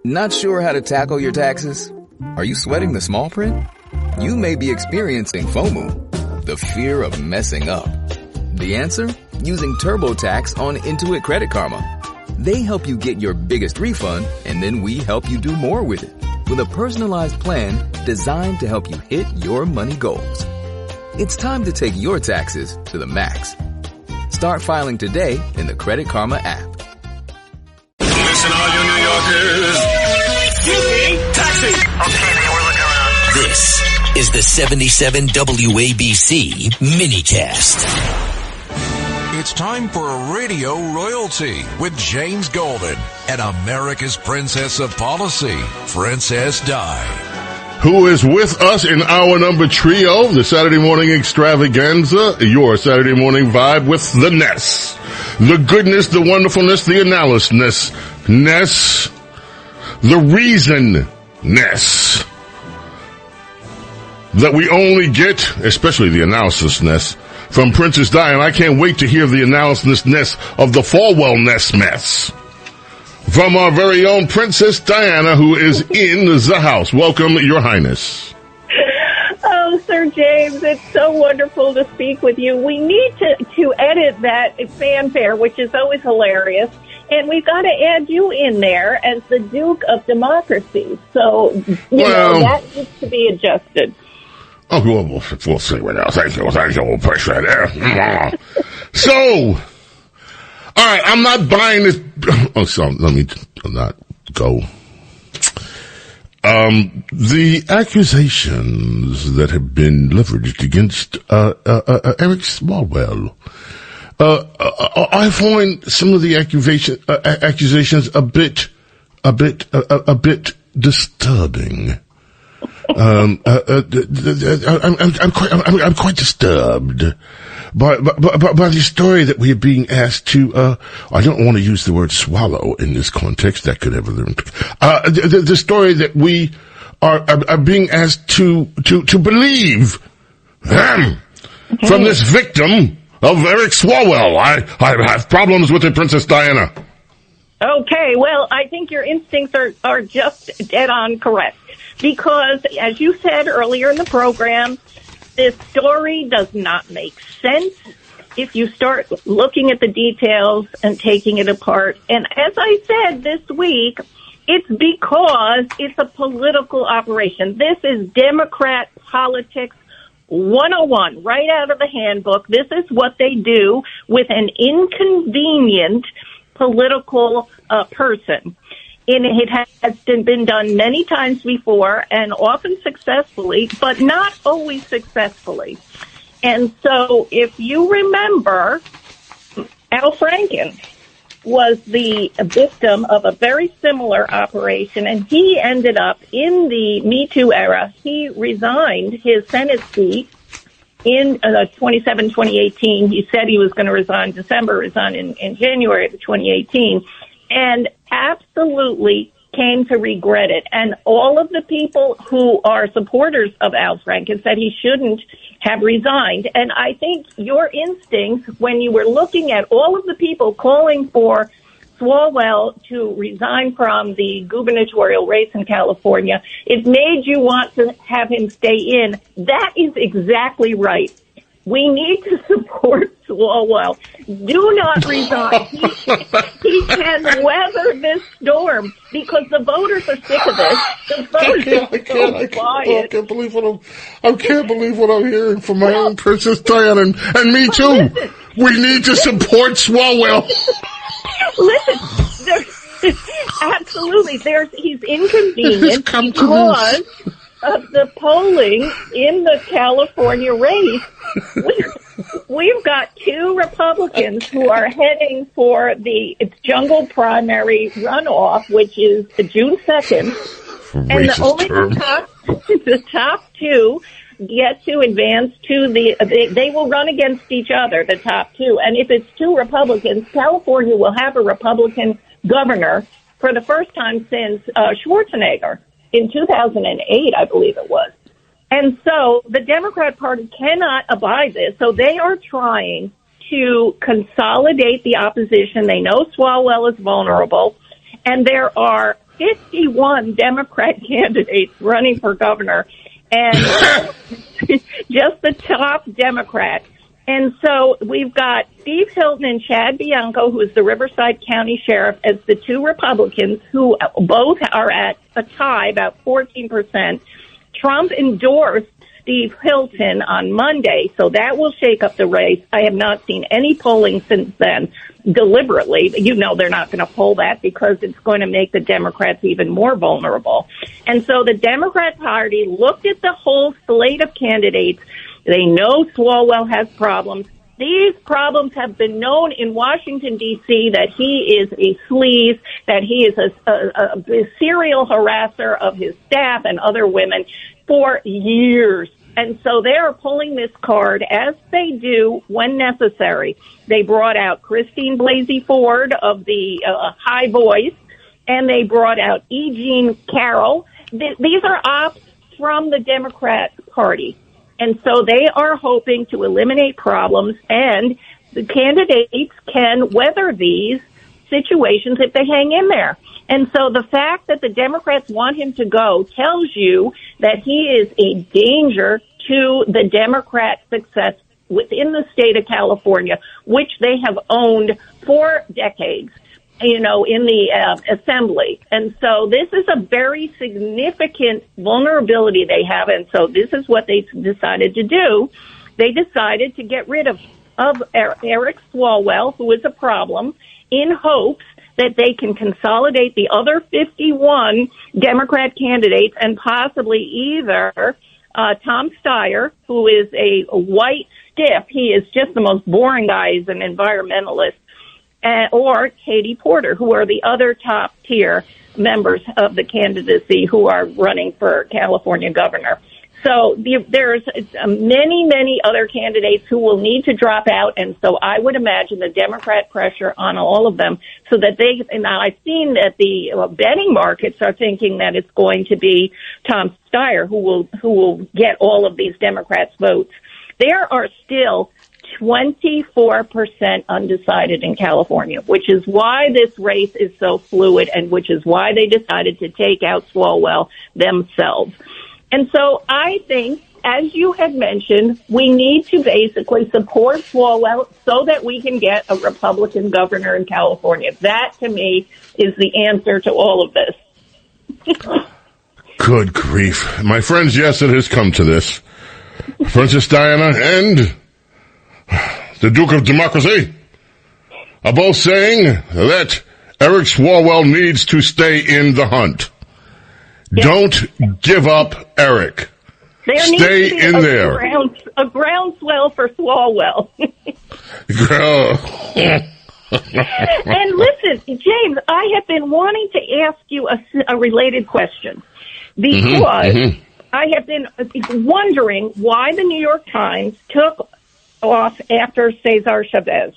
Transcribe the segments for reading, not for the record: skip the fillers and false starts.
Not sure how to tackle your taxes? Are you sweating the small print? You may be experiencing FOMO, the fear of messing up. The answer? Using TurboTax on Intuit Credit Karma. They help you get your biggest refund, and then we help you do more with it. With a personalized plan designed to help you hit your money goals. It's time to take your taxes to the max. Start filing today in the Credit Karma app. Listen, all you New Yorkers. Taxi! Okay, we're looking around. This is the 77 WABC minicast. It's time for Radio Royalty with James Golden and America's Princess of Policy, Princess Di. Who is with us in hour number trio, the Saturday morning extravaganza, your Saturday morning vibe with the Ness. The goodness, the wonderfulness, the analysis, Ness, the reason-ness that we only get, especially the analysis-ness, from Princess Di, and I can't wait to hear the analysis-ness of the Swalwell-ness mess from our very own Princess Diana, who is in the house. Welcome, Your Highness. Oh, Sir James, it's so wonderful to speak with you. We need to edit that fanfare, which is always hilarious, and we've got to add you in there as the Duke of Democracy. So, you know, that needs to be adjusted. Oh, we'll see what else. Thank you. We'll push right there. So, all right, I'm not buying this. Oh, so let me not go. The accusations that have been leveraged against Eric Swalwell. I find some of the accusations a bit disturbing. I'm quite disturbed by the story that we are being asked to. I don't want to use the word swallow in this context. That could ever. The story that we are being asked to believe from this victim of Eric Swalwell. I have problems with it, Princess Diana. Okay, well, I think your instincts are just dead on correct. Because, as you said earlier in the program, this story does not make sense if you start looking at the details and taking it apart. And as I said this week, it's because it's a political operation. This is Democrat politics 101, right out of the handbook. This is what they do with an inconvenient political person. And it has been done many times before and often successfully, but not always successfully. And so if you remember, Al Franken was the victim of a very similar operation, and he ended up in the Me Too era. He resigned his Senate seat in 2018. He said he was going to resign December, resign in January of 2018. And absolutely came to regret it. And all of the people who are supporters of Al Franken said he shouldn't have resigned. And I think your instincts, when you were looking at all of the people calling for Swalwell to resign from the gubernatorial race in California, it made you want to have him stay in. That is exactly right. We need to support Swalwell. Do not resign. He can weather this storm because the voters are sick of this. The voters I can't believe what I'm hearing from my own Princess Diana and me too. Listen, we need to support Swalwell. Listen, absolutely. He's inconvenient because of the polling in the California race. We've got two Republicans who are heading for it's jungle primary runoff, which is June 2nd. And the top two get to advance to they will run against each other, the top two. And if it's two Republicans, California will have a Republican governor for the first time since Schwarzenegger in 2008, I believe it was. And so the Democrat Party cannot abide this. So they are trying to consolidate the opposition. They know Swalwell is vulnerable. And there are 51 Democrat candidates running for governor, and just the top Democrats. And so we've got Steve Hilton and Chad Bianco, who is the Riverside County Sheriff, as the two Republicans who both are at a tie, about 14%. Trump endorsed Steve Hilton on Monday, so that will shake up the race. I have not seen any polling since then, deliberately. You know they're not going to poll that because it's going to make the Democrats even more vulnerable. And so the Democrat Party looked at the whole slate of candidates. They know Swalwell has problems. These problems have been known in Washington, D.C., that he is a sleaze, that he is a serial harasser of his staff and other women for years. And so they are pulling this card, as they do when necessary. They brought out Christine Blasey Ford of the High Voice, and they brought out E. Jean Carroll. These are ops from the Democrat Party. And so they are hoping to eliminate problems, and the candidates can weather these situations if they hang in there. And so the fact that the Democrats want him to go tells you that he is a danger to the Democrat success within the state of California, which they have owned for decades, you know, in the assembly. And so this is a very significant vulnerability they have. And so this is what they decided to do. They decided to get rid of Eric Swalwell, who is a problem, in hopes that they can consolidate the other 51 Democrat candidates and possibly either Tom Steyer, who is a white stiff. He is just the most boring guy. He's an environmentalist. Or Katie Porter, who are the other top-tier members of the candidacy who are running for California governor. So there's many, many other candidates who will need to drop out, and so I would imagine the Democrat pressure on all of them so that they, and I've seen that the betting markets are thinking that it's going to be Tom Steyer who will get all of these Democrats' votes. There are still 24% undecided in California, which is why this race is so fluid and which is why they decided to take out Swalwell themselves. And so I think, as you had mentioned, we need to basically support Swalwell so that we can get a Republican governor in California. That, to me, is the answer to all of this. Good grief. My friends, yes, it has come to this. Princess Diana and the Duke of Democracy are both saying that Eric Swalwell needs to stay in the hunt. Yes. Don't give up, Eric. Stay in there. A groundswell for Swalwell. And listen, James, I have been wanting to ask you a related question because I have been wondering why the New York Times took off after Cesar Chavez.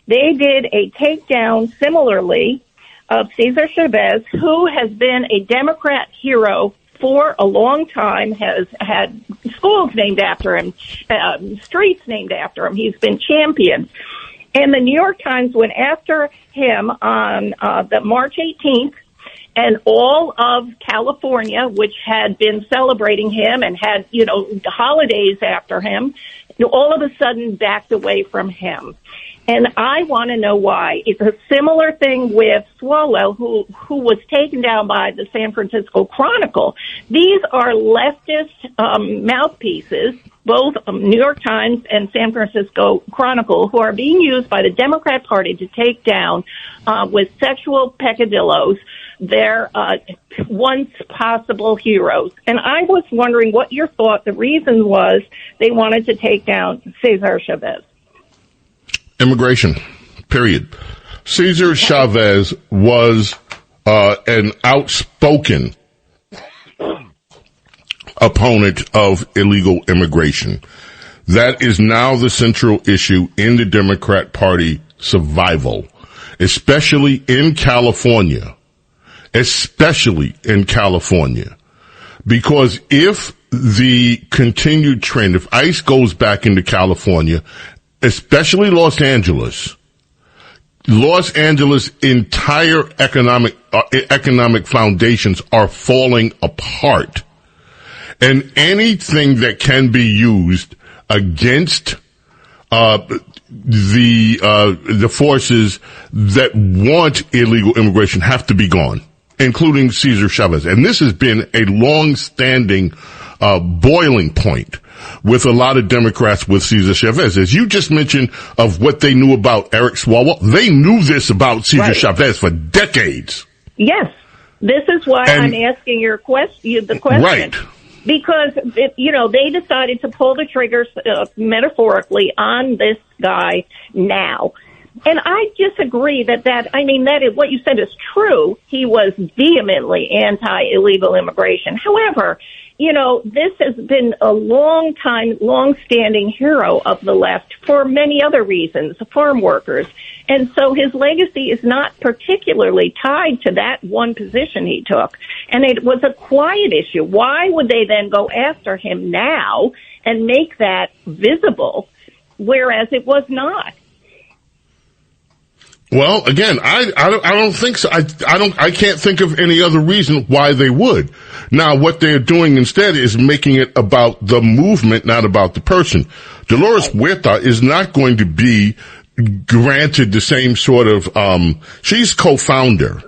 They did a takedown similarly of Cesar Chavez, who has been a Democrat hero for a long time, has had schools named after him, streets named after him. He's been championed. And the New York Times went after him on the March 18th, and all of California, which had been celebrating him and had, you know, holidays after him, all of a sudden backed away from him. And I want to know why. It's a similar thing with Swalwell, who was taken down by the San Francisco Chronicle. These are leftist mouthpieces, both New York Times and San Francisco Chronicle, who are being used by the Democrat Party to take down with sexual peccadillos their once possible heroes. And I was wondering what your thought, the reason was they wanted to take down Cesar Chavez. Immigration, period. Cesar Chavez was an outspoken opponent of illegal immigration. That is now the central issue in the Democrat Party survival, especially in California. Because if the continued trend, if ICE goes back into California, especially Los Angeles, Los Angeles' entire economic foundations are falling apart. And anything that can be used against the forces that want illegal immigration have to be gone, including Cesar Chavez. And this has been a long-standing boiling point with a lot of Democrats with Cesar Chavez. As you just mentioned of what they knew about Eric Swalwell, they knew this about Cesar Chavez for decades. Yes. This is why I'm asking the question. Right. Because, they decided to pull the trigger, metaphorically, on this guy now. And I disagree that what you said is true. He was vehemently anti-illegal immigration. However, this has been a long-standing hero of the left for many other reasons, farm workers. And so his legacy is not particularly tied to that one position he took. And it was a quiet issue. Why would they then go after him now and make that visible, whereas it was not? Well, again, I don't think so. I can't think of any other reason why they would. Now, what they're doing instead is making it about the movement, not about the person. Dolores Huerta is not going to be granted the same sort of, she's co-founder,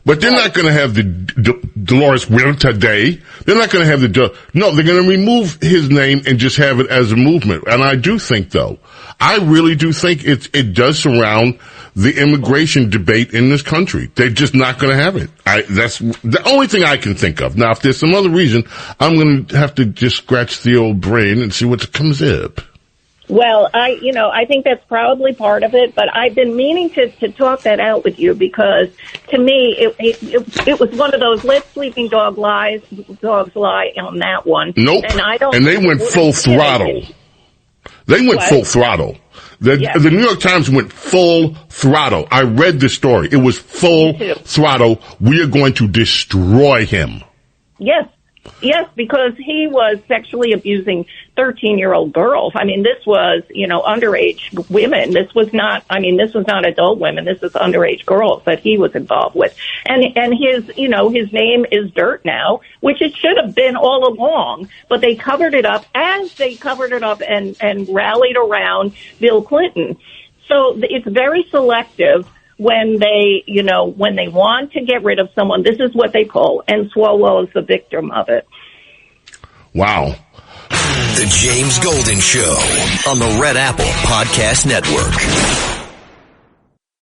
but they're not going to have the Dolores Huerta Day. They're not going to have they're going to remove his name and just have it as a movement. And I do think, though, I really do think it does surround the immigration debate in this country. They're just not going to have it. That's the only thing I can think of. Now, if there's some other reason, I'm going to have to just scratch the old brain and see what comes up. Well, I think that's probably part of it, but I've been meaning to talk that out with you because to me, it was one of those let sleeping dogs lie on that one. Nope. And they went full throttle. They went full throttle. The New York Times went full throttle. I read the story. It was full throttle. We are going to destroy him. Yes, because he was sexually abusing 13-year-old girls. I mean, this was, underage women. This was not adult women. This was underage girls that he was involved with. And his name is dirt now, which it should have been all along, but they covered it up as they covered it up and rallied around Bill Clinton. So it's very selective. When they want to get rid of someone, this is what they pull, and Swalwell is the victim of it. Wow. The James Golden Show on the Red Apple Podcast Network.